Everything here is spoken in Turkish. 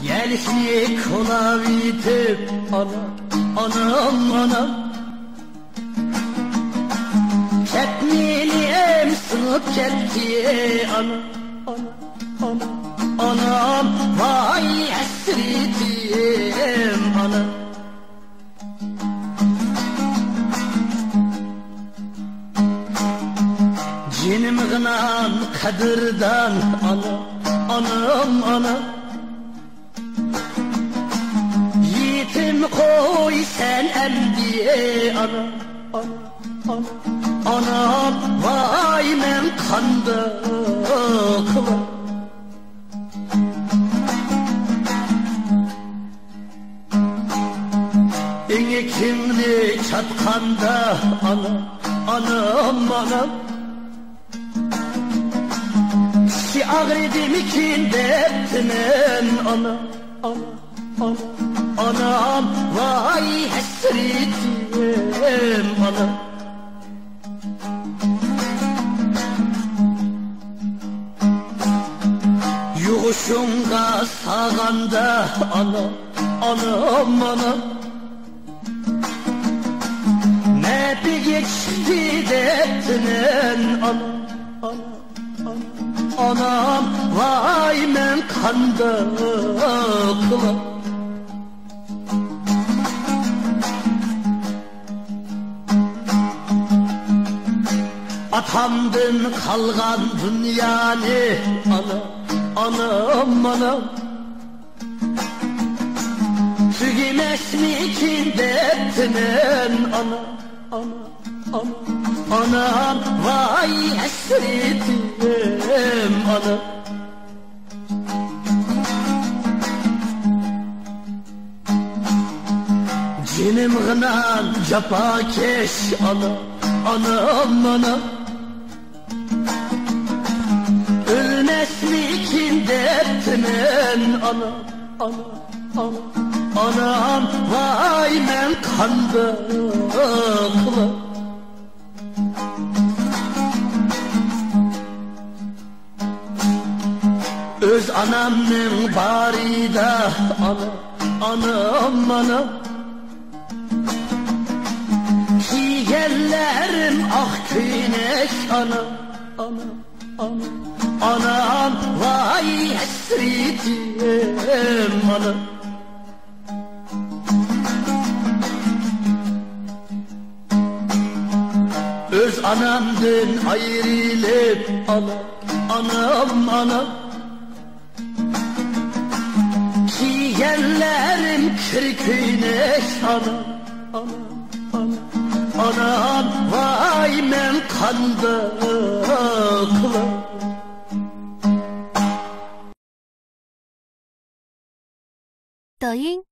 Yelki kolavitip anam anam Ketmeliyem sınıp ketti anam vay hasretim anam Cinim gınan kadirdan anam Yitim koy sen emdiye anam vay men kandıklar İngi kimni çatkanda anam Ki ağrıdım ikin deptimen anam vay hasretim anam Yuşunga sağanda anam Nebi geçti deptimen anam vay men kandıklar Atamdın kalgan dünyanı anam Tügimez mi ki deptimen anam vay hasretim anam Cinim gınan capakeş anam Ölmez mi ki deptimen anam vay men kandıklar Öz anamın barida anam Ki gellerim ah güneş anam vay hasretim anam Öz anamdın ayrılıp anam Ki yerlerim kırküneş anam vay men kandıklar抖音